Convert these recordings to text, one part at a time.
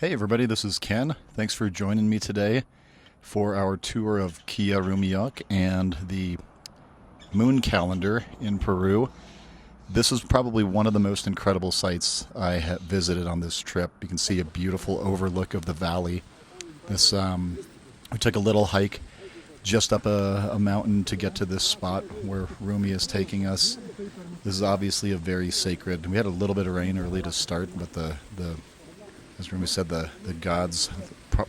Hey everybody, this is Ken. Thanks for joining me today for our tour of Quilla-Rumillac and the moon calendar in Peru. This is probably one of the most incredible sites I have visited on this trip. You can see a beautiful overlook of the valley. We took a little hike just up a mountain to get to this spot where Rumi is taking us. This is obviously a very sacred. We had a little bit of rain early to start, but as Rumi said, the gods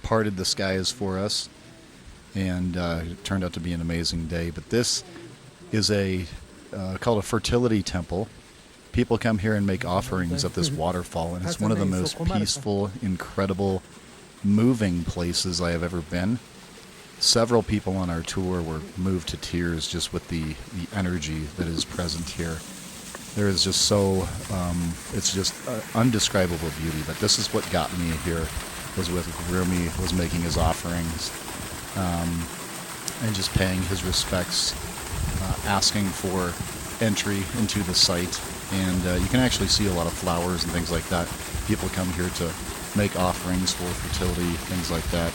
parted the skies for us, and it turned out to be an amazing day. But this is called a fertility temple. People come here and make offerings at this waterfall, and it's one of the most peaceful, incredible, moving places I have ever been. Several people on our tour were moved to tears just with the energy that is present here. There is just it's just undescribable beauty. But this is what got me here, was with Rumi was making his offerings and just paying his respects, asking for entry into the site. And you can actually see a lot of flowers and things like that. People come here to make offerings for fertility, things like that.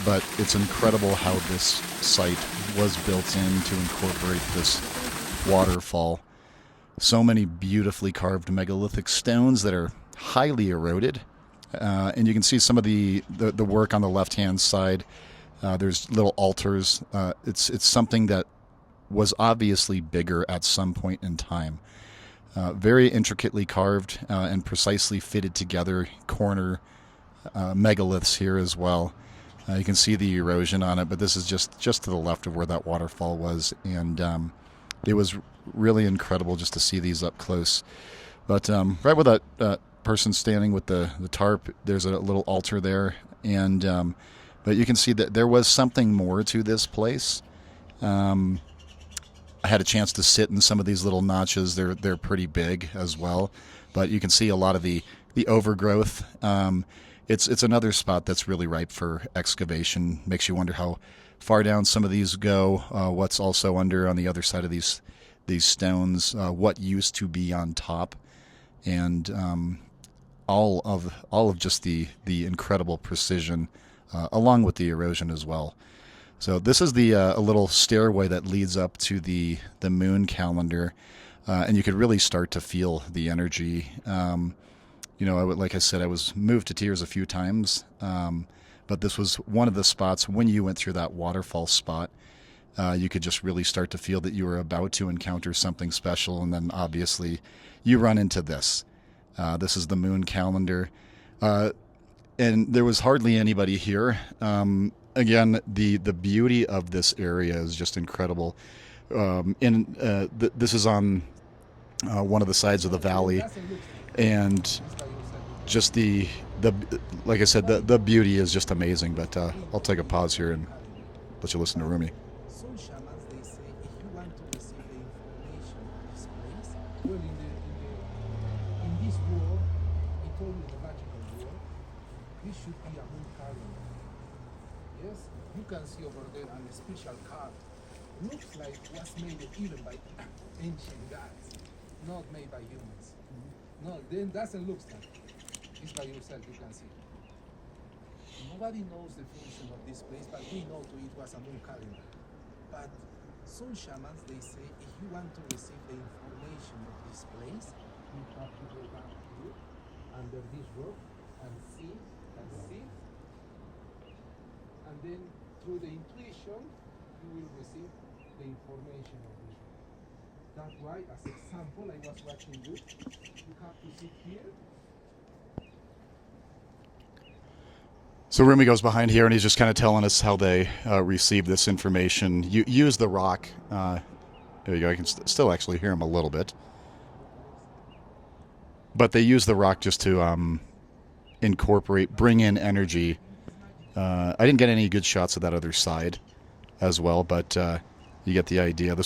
But it's incredible how this site was built in to incorporate this waterfall. So many beautifully carved megalithic stones that are highly eroded. And you can see some of the work on the left-hand side. There's little altars. It's something that was obviously bigger at some point in time. Very intricately carved and precisely fitted together corner megaliths here as well. You can see the erosion on it, but this is just to the left of where that waterfall was. And it was really incredible just to see these up close. But right where that person standing with the tarp, there's a little altar there. And but you can see that there was something more to this place. I had a chance to sit in some of these little notches. They're pretty big as well. But you can see a lot of the overgrowth. It's another spot that's really ripe for excavation. Makes you wonder how far down some of these go. What's also under on the other side of these stones? What used to be on top, and all of just the incredible precision, along with the erosion as well. So this is a little stairway that leads up to the moon calendar, and you could really start to feel the energy. Like I said, I was moved to tears a few times, but this was one of the spots when you went through that waterfall spot. You could just really start to feel that you were about to encounter something special, and then obviously you run into this. This is the moon calendar, and there was hardly anybody here. Again, the beauty of this area is just incredible. This is on one of the sides of the valley, and just like I said, the beauty is just amazing. But I'll take a pause here and let you listen to Rumi. Some shamans, they say, if you want to receive the information of this place, well, in this world, it told you the magical world, this should be a moon calendar. Yes, you can see over there on a special card. Looks like was made even by ancient gods, not made by humans. No, then doesn't look like. It's by yourself, you can see. Nobody knows the function of this place, but we know it was a moon calendar. But some shamans, they say, if you want to receive the information of this place, you have to go down here, under this rock, and see, and then through the intuition, you will receive the information of this rock. That's why, as example, I was watching you. You have to sit here. So Rumi goes behind here, and he's just kind of telling us how they receive this information. You use the rock. There you go. I can still actually hear him a little bit. But they use the rock just to bring in energy. I didn't get any good shots of that other side as well, but you get the idea.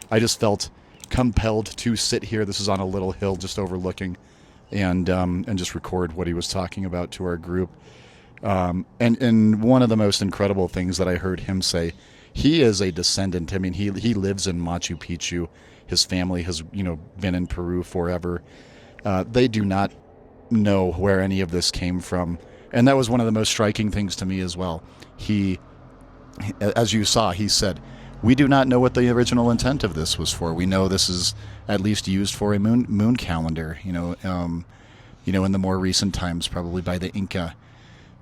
I just felt compelled to sit here. This is on a little hill just overlooking, and just record what he was talking about to our group. And one of the most incredible things that I heard him say, he is a descendant. I mean, he lives in Machu Picchu. His family has, been in Peru forever. They do not know where any of this came from. And that was one of the most striking things to me as well. He, as you saw, he said, "We do not know what the original intent of this was for. We know this is at least used for a moon calendar. In the more recent times, probably by the Inca.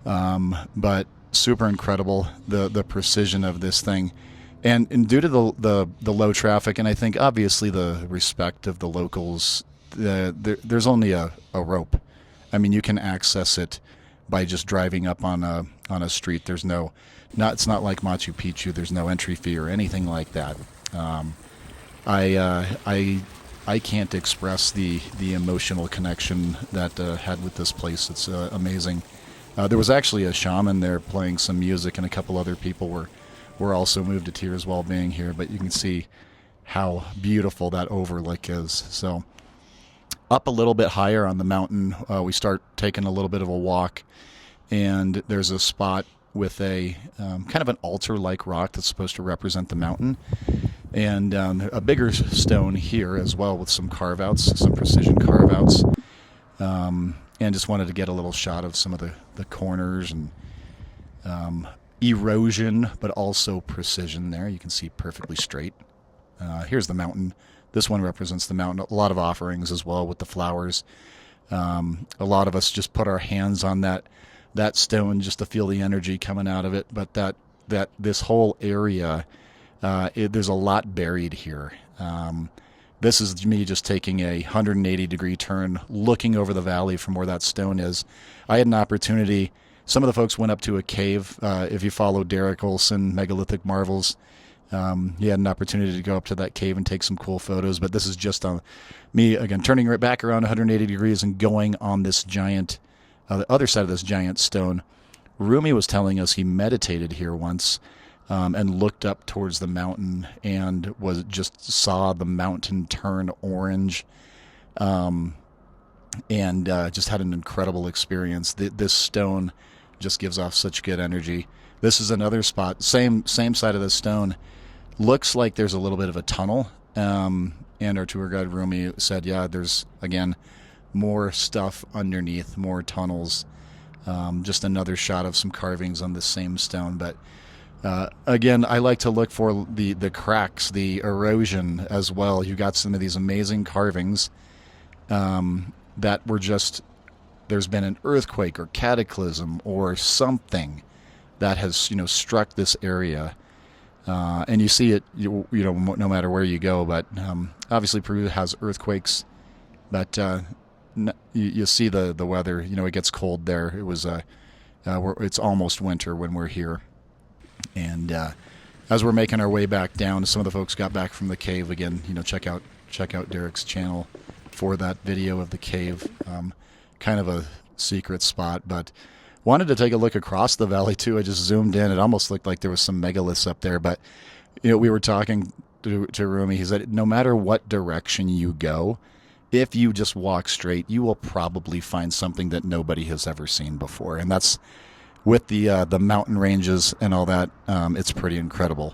But super incredible the precision of this thing, and due to the low traffic, and I think obviously the respect of the locals, there's only a rope. I mean, you can access it by just driving up on a street. It's not like Machu Picchu. There's no entry fee or anything like that. I can't express the emotional connection that had with this place. It's amazing. There was actually a shaman there playing some music, and a couple other people were also moved to tears while being here. But you can see how beautiful that overlook is. So up a little bit higher on the mountain, we start taking a little bit of a walk, and there's a spot with a kind of an altar-like rock that's supposed to represent the mountain, and a bigger stone here as well with some carve-outs, some precision carve-outs, and just wanted to get a little shot of some of the corners and erosion, but also precision there. You can see perfectly straight. Here's the mountain. This one represents the mountain. A lot of offerings as well with the flowers. A lot of us just put our hands on that stone just to feel the energy coming out of it. But that this whole area, there's a lot buried here. This is me just taking a 180-degree turn, looking over the valley from where that stone is. I had an opportunity. Some of the folks went up to a cave. If you follow Derek Olson, Megalithic Marvels, he had an opportunity to go up to that cave and take some cool photos. But this is just me, again, turning right back around 180 degrees and going on this giant, the other side of this giant stone. Rumi was telling us he meditated here once, and looked up towards the mountain and saw the mountain turn orange, and just had an incredible experience. This stone just gives off such good energy. This is another spot, same side of the stone. Looks like there's a little bit of a tunnel, and our tour guide Rumi said, yeah, there's, again, more stuff underneath, more tunnels. Just another shot of some carvings on the same stone. But again, I like to look for the cracks, the erosion as well. You got some of these amazing carvings that were just, there's been an earthquake or cataclysm or something that has struck this area, and you see it no matter where you go. But obviously Peru has earthquakes, but you see the weather. It gets cold there. It was it's almost winter when we're here. And as we're making our way back down, some of the folks got back from the cave again. Check out Derek's channel for that video of the cave. Kind of a secret spot, but wanted to take a look across the valley too. I just zoomed in. It almost looked like there was some megaliths up there, but we were talking to Rumi. He said no matter what direction you go, if you just walk straight, you will probably find something that nobody has ever seen before, and that's with the mountain ranges and all that. It's pretty incredible.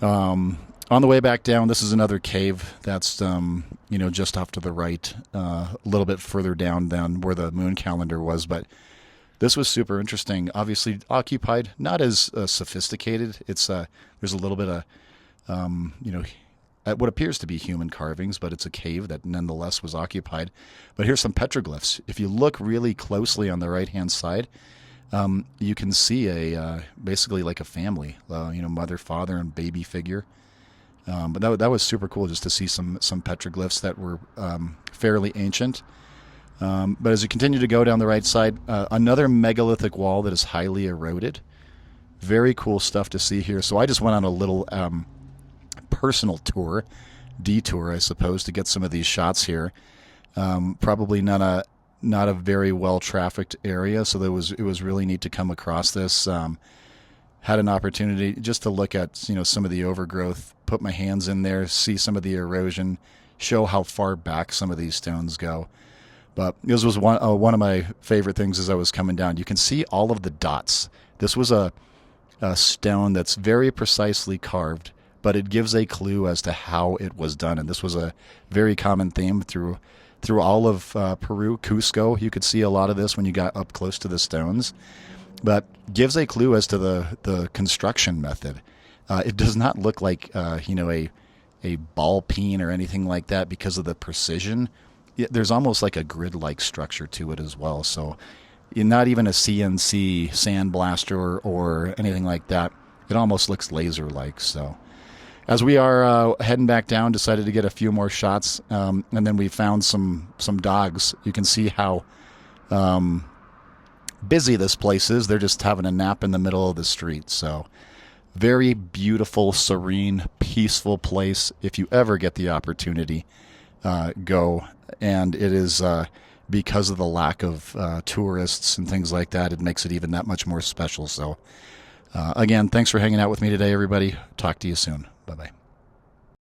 On the way back down, this is another cave that's just off to the right, a little bit further down than where the moon calendar was. But this was super interesting. Obviously occupied, not as sophisticated. It's there's a little bit of what appears to be human carvings, but it's a cave that nonetheless was occupied. But here's some petroglyphs. If you look really closely on the right-hand side, you can see basically like a family, mother, father, and baby figure. But that was super cool just to see some petroglyphs that were fairly ancient. But as you continue to go down the right side, another megalithic wall that is highly eroded. Very cool stuff to see here. So I just went on a little personal detour, I suppose, to get some of these shots here. Probably not a very well trafficked area, so it was really neat to come across this. Had an opportunity just to look at some of the overgrowth, put my hands in there, see some of the erosion, show how far back some of these stones go. But this was one of my favorite things as I was coming down. You can see all of the dots. This was a stone that's very precisely carved, but it gives a clue as to how it was done. And this was a very common theme through through all of Peru, Cusco. You could see a lot of this when you got up close to the stones, but gives a clue as to the construction method. It does not look like a ball peen or anything like that because of the precision. There's almost like a grid-like structure to it as well. So not even a CNC sandblaster or anything like that. It almost looks laser-like. So as we are heading back down, decided to get a few more shots, and then we found some dogs. You can see how busy this place is. They're just having a nap in the middle of the street. So very beautiful, serene, peaceful place. If you ever get the opportunity, go. And it is because of the lack of tourists and things like that, it makes it even that much more special. So again, thanks for hanging out with me today, everybody. Talk to you soon. Bye-bye.